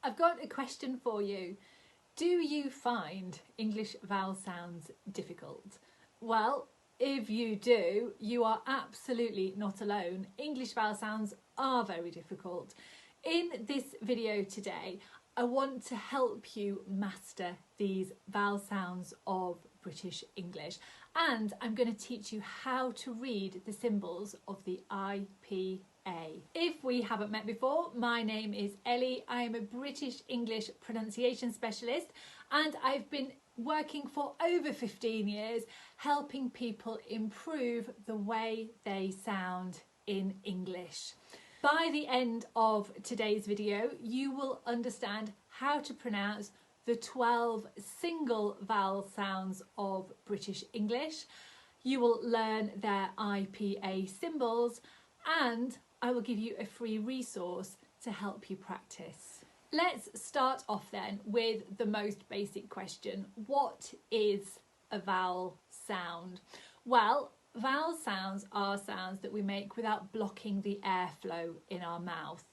I've got a question for you. Do you find English vowel sounds difficult? Well, if you do, you are absolutely not alone. English vowel sounds are very difficult. In this video today, I want to help you master these vowel sounds of British English, and I'm going to teach you how to read the symbols of the IPA. If we haven't met before, my name is Ellie. I am a British English pronunciation specialist, and I've been working for over 15 years helping people improve the way they sound in English. By the end of today's video, you will understand how to pronounce the 12 single vowel sounds of British English. You will learn their IPA symbols, and I will give you a free resource to help you practice. Let's start off then with the most basic question. What is a vowel sound? Well, vowel sounds are sounds that we make without blocking the airflow in our mouth.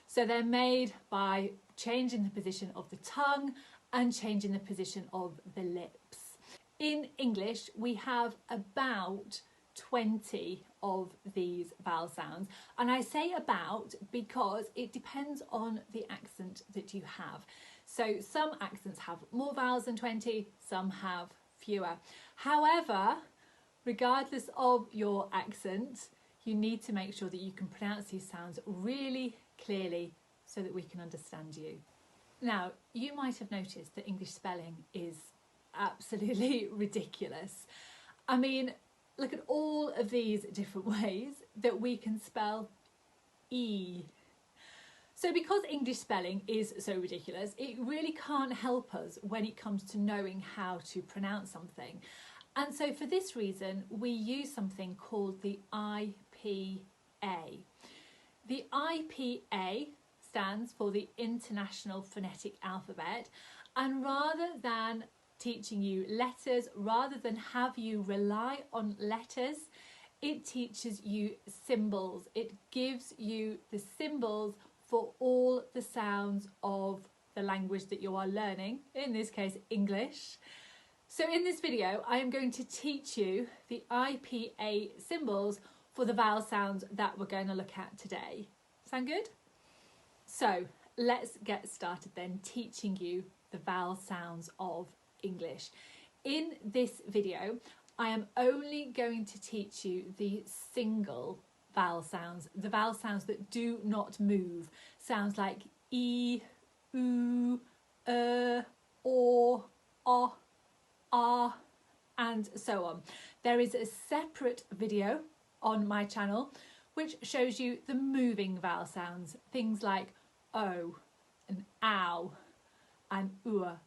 So they're made by changing the position of the tongue and changing the position of the lips. In English, we have about 20 of these vowel sounds, and I say about because it depends on the accent that you have. So some accents have more vowels than 20, some have fewer. However, regardless of your accent, you need to make sure that you can pronounce these sounds really clearly so that we can understand you. Now, you might have noticed that English spelling is absolutely ridiculous. I mean, look at all of these different ways that we can spell E. So because English spelling is so ridiculous, it really can't help us when it comes to knowing how to pronounce something. And so for this reason, we use something called the IPA. The IPA stands for the International Phonetic Alphabet, and rather than teaching you letters, rather than have you rely on letters, it teaches you symbols. It gives you the symbols for all the sounds of the language that you are learning, in this case English. So in this video, I am going to teach you the IPA symbols for the vowel sounds that we're going to look at today. Sound good? So let's get started then, teaching you the vowel sounds of English. In this video, I am only going to teach you the single vowel sounds, the vowel sounds that do not move. Sounds like E, oo, or, ah, and so on. There is a separate video on my channel which shows you the moving vowel sounds, things like O and ow and ua.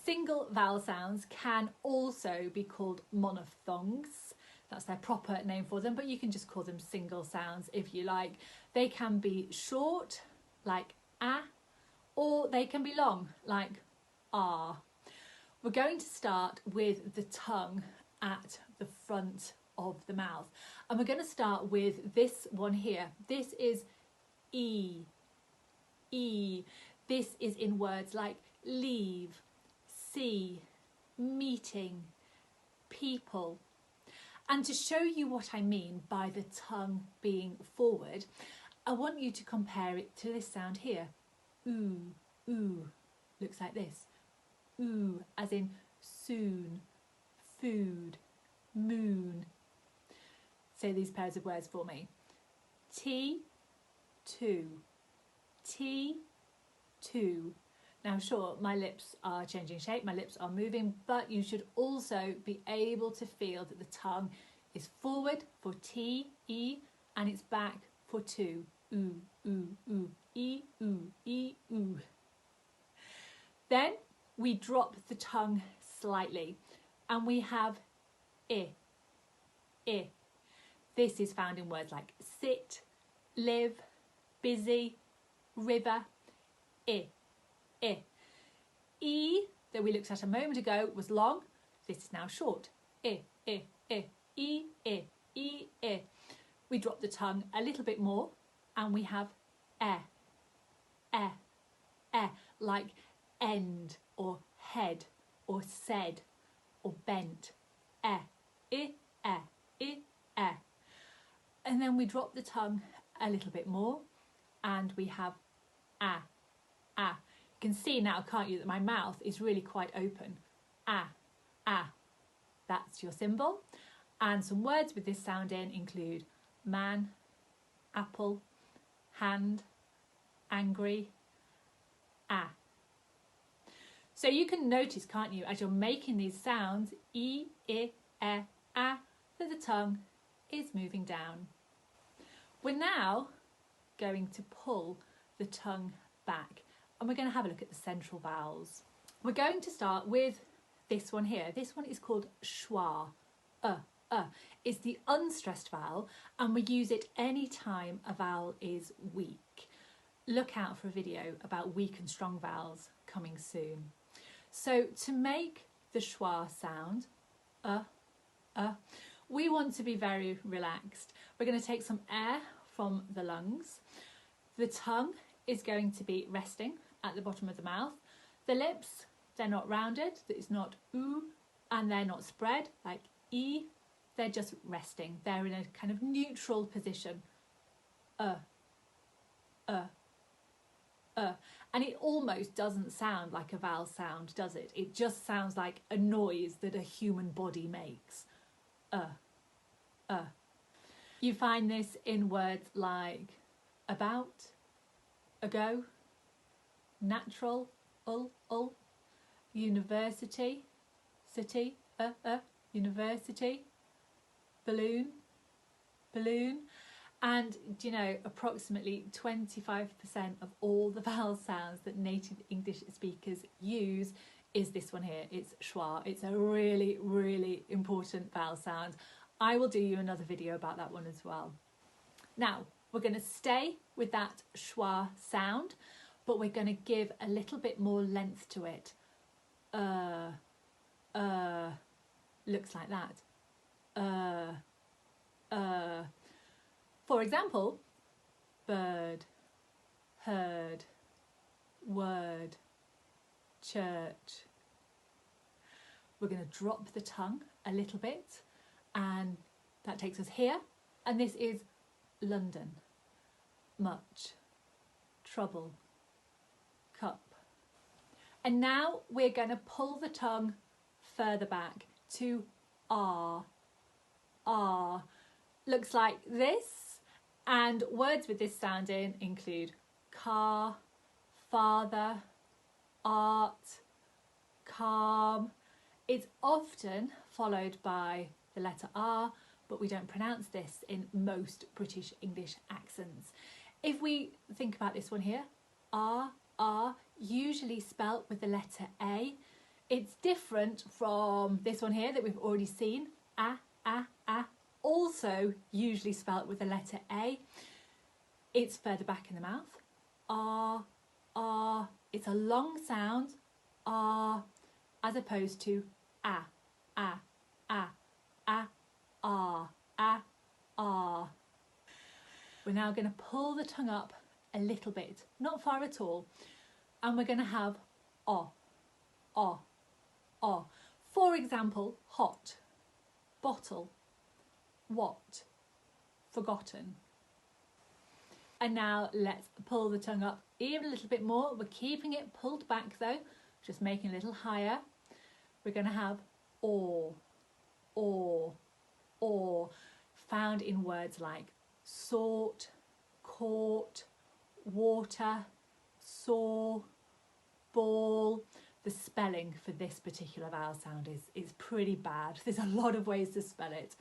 Single vowel sounds can also be called monophthongs. That's their proper name for them, but you can just call them single sounds if you like. They can be short, like ah, or they can be long, like ah. We're going to start with the tongue at the front of the mouth, and we're going to start with this one here. This is E. E. This is in words like leave, see, meeting, people. And to show you what I mean by the tongue being forward, I want you to compare it to this sound here. Ooh, ooh, looks like this. Ooh, as in soon, food, moon. Say these pairs of words for me. T, two, T, two. Now sure, my lips are changing shape, my lips are moving, but you should also be able to feel that the tongue is forward for T, E, and it's back for two. Ooh, ooh, ooh, E, ooh, E, ooh. Then we drop the tongue slightly and we have I, I. This is found in words like sit, live, busy, river, I, I. E, that we looked at a moment ago, was long. This is now short. I, I, I, E, I, E, I. We drop the tongue a little bit more and we have like end or head or said or bent. I, I. And then we drop the tongue a little bit more and we have a. You can see now, can't you, that my mouth is really quite open. A. That's your symbol. And some words with this sound in include man, apple, hand, angry, a. So you can notice, can't you, as you're making these sounds, I, a, that the tongue is moving down. We're now going to pull the tongue back and we're going to have a look at the central vowels. We're going to start with this one here. This one is called schwa. It's the unstressed vowel and we use it any time a vowel is weak. Look out for a video about weak and strong vowels coming soon. So to make the schwa sound, we want to be very relaxed. We're going to take some air from the lungs. The tongue is going to be resting at the bottom of the mouth. The lips, they're not rounded, it's not oo, and they're not spread like e. They're just resting. They're in a kind of neutral position. And it almost doesn't sound like a vowel sound, does it? It just sounds like a noise that a human body makes. You find this in words like about, ago, natural, university, city, university, balloon, and do you know, approximately 25% of all the vowel sounds that native English speakers use is this one here. It's schwa. It's a really, really important vowel sound. I will do you another video about that one as well. Now, we're going to stay with that schwa sound, but we're going to give a little bit more length to it. Looks like that. For example, bird, heard, word, church. We're going to drop the tongue a little bit and that takes us here, and this is London, much, trouble, cup. And now we're going to pull the tongue further back to R. Looks like this, and words with this sound in include car, father, art, calm. It's often followed by the letter R, but we don't pronounce this in most British English accents. If we think about this one here, R, usually spelt with the letter A. It's different from this one here that we've already seen, a, also usually spelt with the letter A. It's further back in the mouth, R. It's a long sound, R, as opposed to a, R. We're now going to pull the tongue up a little bit, not far at all, and we're going to have O. For example, hot, bottle, what, forgotten. And now let's pull the tongue up even a little bit more. We're keeping it pulled back though, just making it a little higher. We're going to have or, found in words like sort, court, water, saw, ball. The spelling for this particular vowel sound is pretty bad. There's a lot of ways to spell it.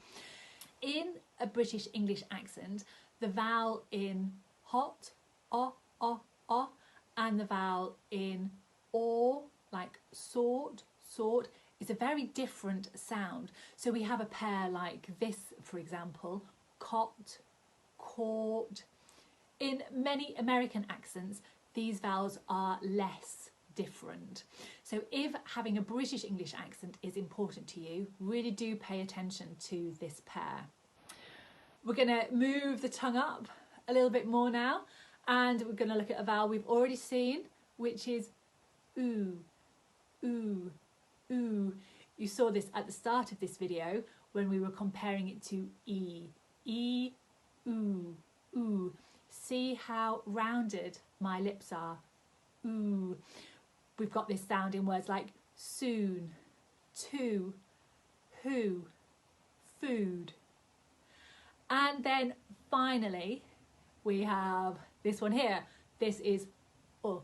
In a British English accent, the vowel in hot, o, and the vowel in or, like sort, is a very different sound. So we have a pair like this, for example, cot, court. In many American accents, these vowels are less different. So if having a British English accent is important to you, really do pay attention to this pair. We're going to move the tongue up a little bit more now, and we're going to look at a vowel we've already seen, which is oo, oo, oo. You saw this at the start of this video when we were comparing it to e, oo, oo. See how rounded my lips are, oo. We've got this sound in words like soon, to, who, food. And then finally, we have this one here. This is oh.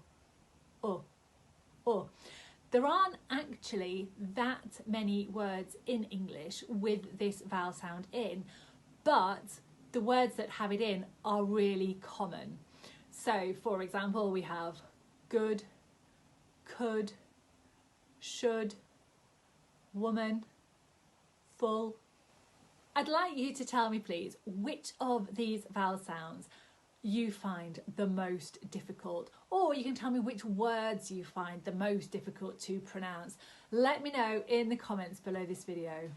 There aren't actually that many words in English with this vowel sound in, but the words that have it in are really common. So, for example, we have good, could, should, woman, full. I'd like you to tell me, please, which of these vowel sounds you find the most difficult, or you can tell me which words you find the most difficult to pronounce. Let me know in the comments below this video.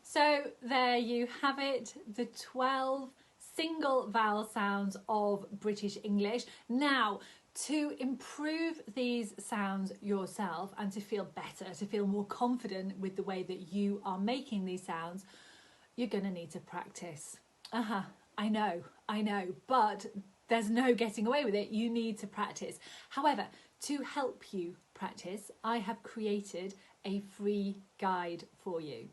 So there you have it, the 12 single vowel sounds of British English. Now, to improve these sounds yourself and to feel better, to feel more confident with the way that you are making these sounds, you're going to need to practice. I know, but there's no getting away with it. You need to practice. However, to help you practice, I have created a free guide for you.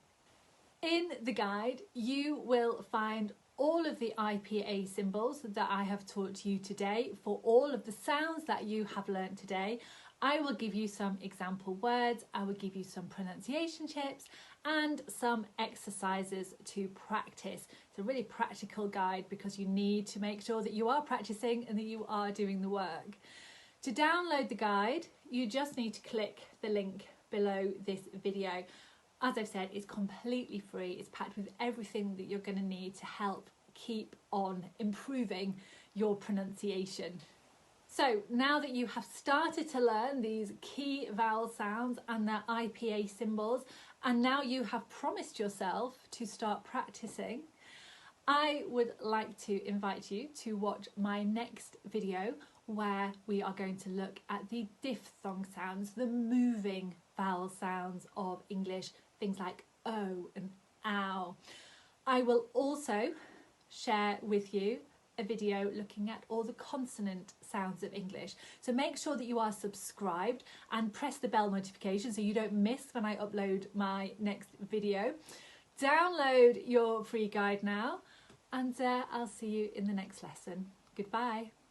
In the guide, you will find all of the IPA symbols that I have taught you today for all of the sounds that you have learnt today. I will give you some example words, I will give you some pronunciation tips and some exercises to practice. It's a really practical guide because you need to make sure that you are practicing and that you are doing the work. To download the guide, you just need to click the link below this video. As I've said, it's completely free. It's packed with everything that you're going to need to help keep on improving your pronunciation. So now that you have started to learn these key vowel sounds and their IPA symbols, and now you have promised yourself to start practicing, I would like to invite you to watch my next video where we are going to look at the diphthong sounds, the moving vowel sounds of English, things like O and ow. I will also share with you a video looking at all the consonant sounds of English. So make sure that you are subscribed and press the bell notification so you don't miss when I upload my next video. Download your free guide now and I'll see you in the next lesson. Goodbye.